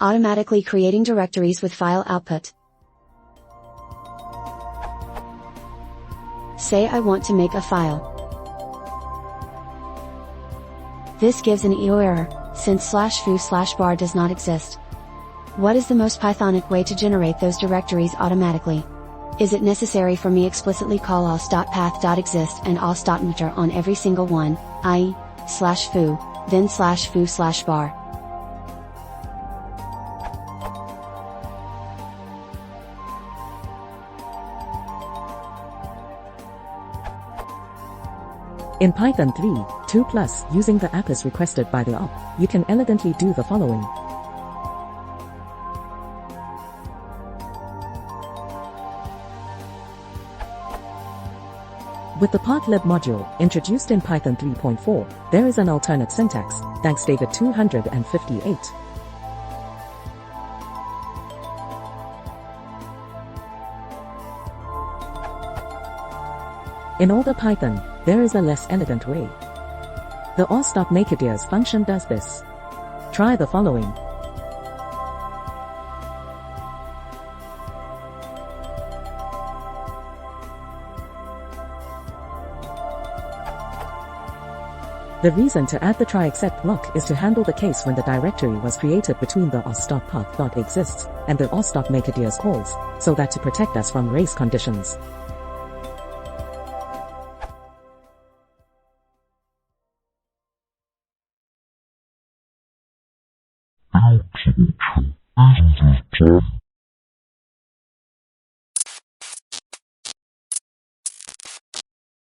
Automatically creating directories with file output. Say I want to make a file. This gives an EO error, since /foo/bar does not exist. What is the most Pythonic way to generate those directories automatically? Is it necessary for me explicitly call os.path.exist and os.mutr on every single one, i.e., /foo, then /foo/bar? In Python 3.2+, using the app as requested by the op, you can elegantly do the following. With the partlib module, introduced in Python 3.4, there is an alternate syntax, thanks David 258. In older Python, there is a less elegant way. The os.makeIdeas function does this. Try the following. The reason to add the try except block is to handle the case when the directory was created between the os.path.exists and the os.makeIdeas calls, so that to protect us from race conditions. Isn't it